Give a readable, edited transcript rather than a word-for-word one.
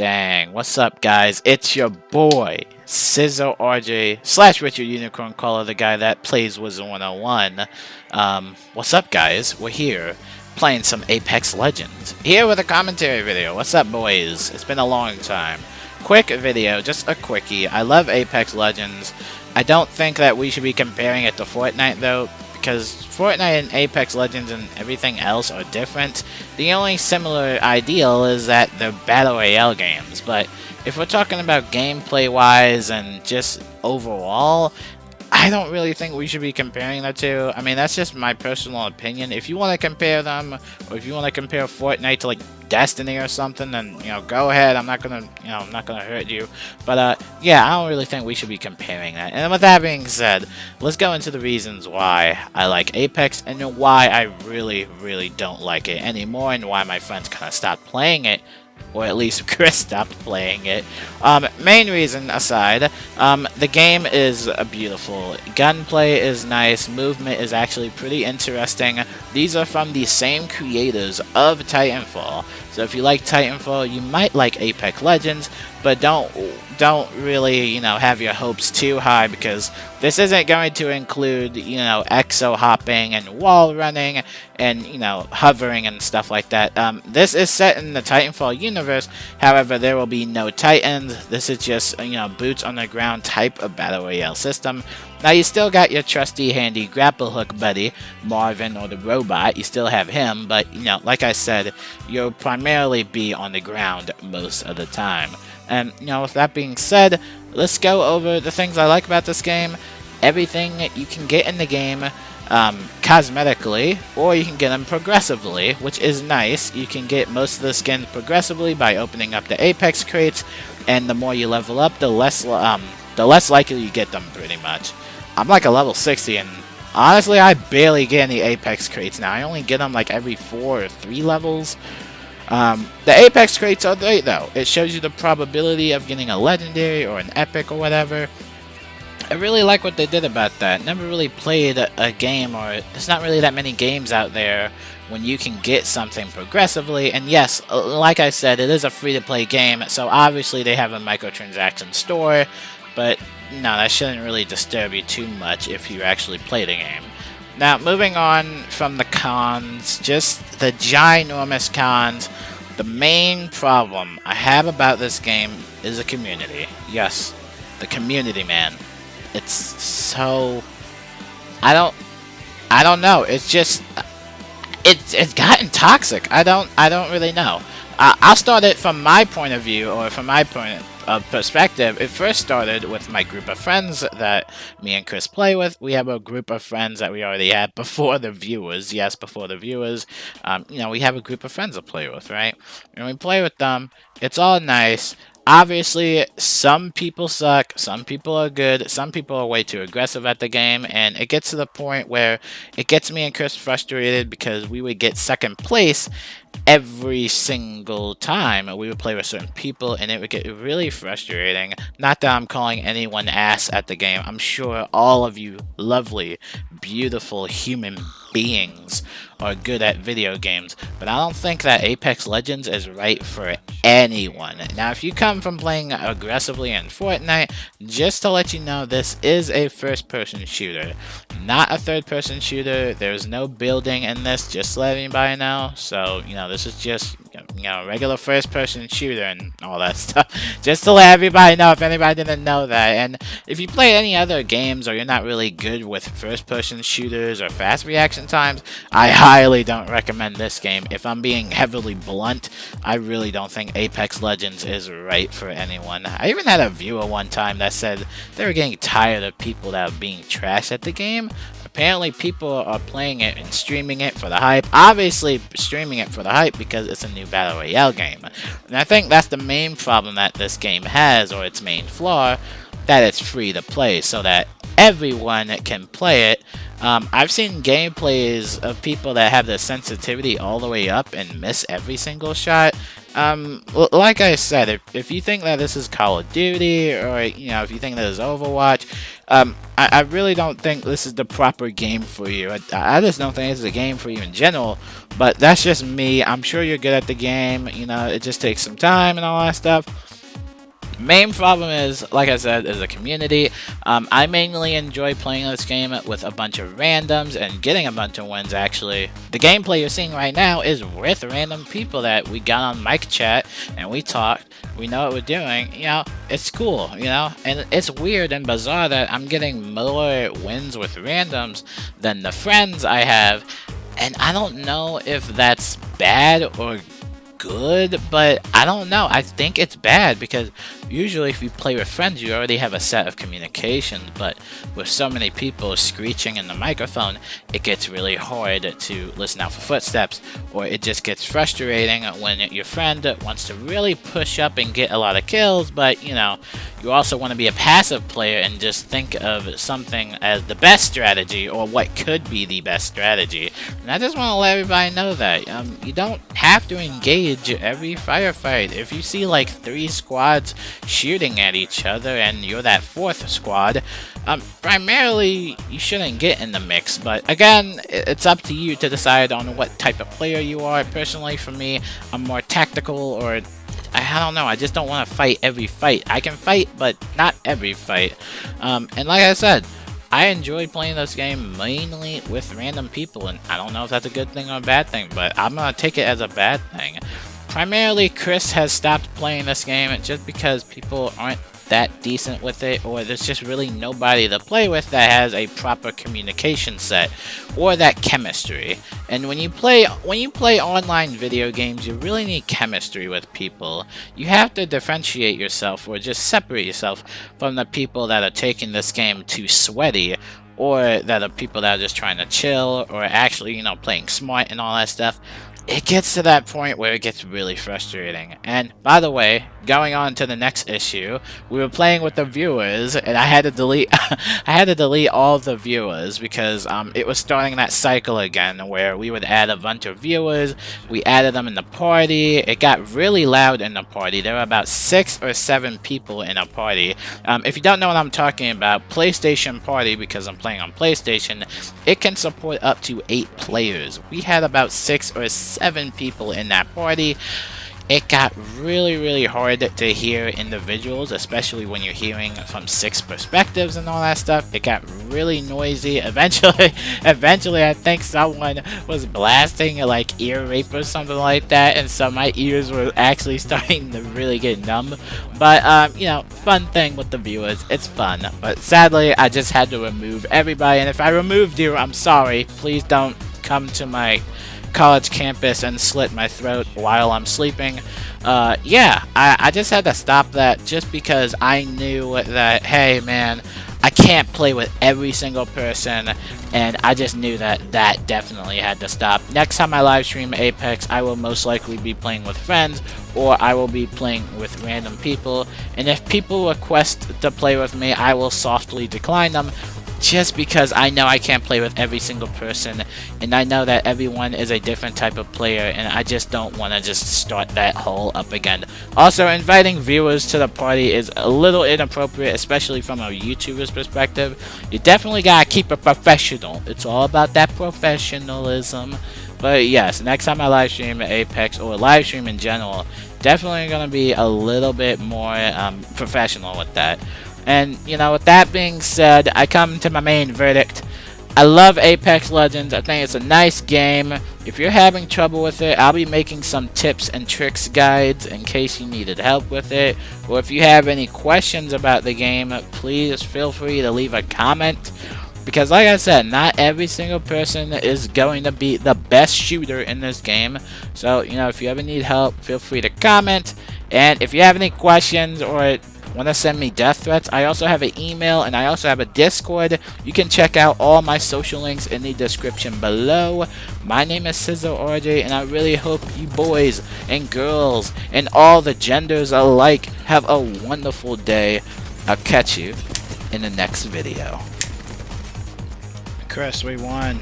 Dang, what's up guys? It's your boy, cizorj / Richard Unicorn Caller, the guy that plays Wizard 101. What's up guys? We're here, playing some Apex Legends. Here with a commentary video. What's up boys? It's been a long time. Quick video, just a quickie. I love Apex Legends. I don't think that we should be comparing it to Fortnite though, because Fortnite and Apex Legends and everything else are different. The only similar ideal is that they're Battle Royale games, but if we're talking about gameplay-wise and just overall, I don't really think we should be comparing the two. I mean, that's just my personal opinion. If you want to compare them, or if you want to compare Fortnite to like Destiny or something, then go ahead. I'm not gonna hurt you. But yeah, I don't really think we should be comparing that. And with that being said, let's go into the reasons why I like Apex and why I really don't like it anymore, and why my friends kind of stopped playing it. Or at least Chris stopped playing it. Main reason aside, the game is beautiful. Gunplay is nice. Movement is actually pretty interesting. These are from the same creators of Titanfall. So if you like Titanfall, you might like Apex Legends, but don't really, have your hopes too high, because this isn't going to include, exo hopping and wall running and, hovering and stuff like that. This is set in the Titanfall universe. However, there will be no Titans. This is just, boots on the ground type of Battle Royale system. Now, you still got your trusty handy grapple hook buddy, Marvin, or the robot. You still have him, but, like I said, you'll primarily be on the ground most of the time. And, with that being said, let's go over the things I like about this game. Everything you can get in the game cosmetically, or you can get them progressively, which is nice. You can get most of the skins progressively by opening up the Apex crates, and the more you level up, the less likely you get them, pretty much. I'm like a level 60, and honestly, I barely get any Apex crates now. I only get them like every 4 or 3 levels. The Apex crates are great though. It shows you the probability of getting a legendary or an epic or whatever. I really like what they did about that. Never really played a game, or there's not really that many games out there when you can get something progressively. And yes, like I said, it is a free-to-play game, so obviously they have a microtransaction store, but no, that shouldn't really disturb you too much if you actually play the game. Now, moving on from the cons, just the ginormous cons, the main problem I have about this game is the community. Yes, the community, man. It's so... I don't know. It's just... It's gotten toxic. I don't really know. I'll start it from my point of view, or from my point of perspective. It first started with my group of friends that me and Chris play with. We have a group of friends that we already had before the viewers. Yes, before the viewers. We have a group of friends to play with, right? And we play with them. It's all nice. Obviously, some people suck, some people are good, some people are way too aggressive at the game, and it gets to the point where it gets me and Chris frustrated, because we would get second place every single time we would play with certain people, and it would get really frustrating. Not that I'm calling anyone ass at the game. I'm sure all of you lovely, beautiful human beings are good at video games, but I don't think that Apex Legends is right for anyone. Now, if you come from playing aggressively in Fortnite, just to let you know, this is a first-person shooter, not a third-person shooter. There's no building in this, just to let anybody know. So, this is just, regular first-person shooter and all that stuff. Just to let everybody know, if anybody didn't know that. And if you play any other games, or you're not really good with first-person shooters or fast reaction times, I highly don't recommend this game. If I'm being heavily blunt, I really don't think Apex Legends is right for anyone. I even had a viewer one time that said they were getting tired of people that are being trash at the game. Apparently people are playing it and streaming it for the hype. Obviously streaming it for the hype because it's a new Battle Royale game. And I think that's the main problem that this game has, or its main flaw, that it's free to play, so that everyone can play it. I've seen gameplays of people that have the sensitivity all the way up and miss every single shot. Like I said, if you think that this is Call of Duty, or you know, if you think that is Overwatch, I really don't think this is the proper game for you. I just don't think it's a game for you in general. But that's just me. I'm sure you're good at the game. You know, it just takes some time and all that stuff. Main problem is, like I said, is the community. I mainly enjoy playing this game with a bunch of randoms and getting a bunch of wins, actually. The gameplay you're seeing right now is with random people that we got on mic chat and we talked. We know what we're doing. You know, it's cool, you know? And it's weird and bizarre that I'm getting more wins with randoms than the friends I have. And I don't know if that's bad or good, but I don't know. I think it's bad because usually if you play with friends, you already have a set of communications, but with so many people screeching in the microphone, it gets really hard to listen out for footsteps, or it just gets frustrating when your friend wants to really push up and get a lot of kills, but you know, you also want to be a passive player and just think of something as the best strategy or what could be the best strategy. And I just want to let everybody know that you don't have to engage every firefight. If you see like 3 squads shooting at each other and you're that 4th squad, primarily you shouldn't get in the mix. But again, it's up to you to decide on what type of player you are. Personally, for me, I'm more tactical, or I don't know, I just don't want to fight every fight. I can fight, but not every fight. And like I said, I enjoy playing this game mainly with random people, and I don't know if that's a good thing or a bad thing, but I'm gonna take it as a bad thing. Primarily, Chris has stopped playing this game just because people aren't that decent with it, or there's just really nobody to play with that has a proper communication set or that chemistry. And when you play online video games, you really need chemistry with people. You have to differentiate yourself, or just separate yourself from the people that are taking this game too sweaty, or that are people that are just trying to chill, or actually, you know, playing smart and all that stuff. It gets to that point where it gets really frustrating. And by the way, going on to the next issue, we were playing with the viewers, and I had to delete all the viewers because it was starting that cycle again where we would add a bunch of viewers. We added them in the party. It got really loud in the party. There were about 6 or 7 people in a party. If you don't know what I'm talking about, PlayStation Party, because I'm playing on PlayStation, it can support up to 8 players. We had about 6 or 7 people in that party. It got really hard to hear individuals, especially when you're hearing from 6 perspectives and all that stuff. It got really noisy. Eventually I think someone was blasting like ear rape or something like that, and so my ears were actually starting to really get numb. But you know, fun thing with the viewers, it's fun. But sadly, I just had to remove everybody, and if I removed you, I'm sorry. Please don't come to my college campus and slit my throat while I'm sleeping. Yeah, I just had to stop that just because I knew that, hey man, I can't play with every single person, and I just knew that that definitely had to stop. Next time I live stream Apex, I will most likely be playing with friends, or I will be playing with random people, and if people request to play with me, I will softly decline them, just because I know I can't play with every single person, and I know that everyone is a different type of player, and I just don't want to just start that hole up again. Also, inviting viewers to the party is a little inappropriate, especially from a YouTuber's perspective. You definitely gotta keep it professional. It's all about that professionalism. But yes, next time I live stream Apex, or live stream in general, definitely gonna be a little bit more professional with that. And, you know, with that being said, I come to my main verdict. I love Apex Legends. I think it's a nice game. If you're having trouble with it, I'll be making some tips and tricks guides in case you needed help with it. Or if you have any questions about the game, please feel free to leave a comment. Because like I said, not every single person is going to be the best shooter in this game. So, you know, if you ever need help, feel free to comment. And if you have any questions or want to send me death threats, I also have an email, and I also have a Discord. You can check out all my social links in the description below. My name is cizorj, and I really hope you boys and girls and all the genders alike have a wonderful day. I'll catch you in the next video. Chris, we won.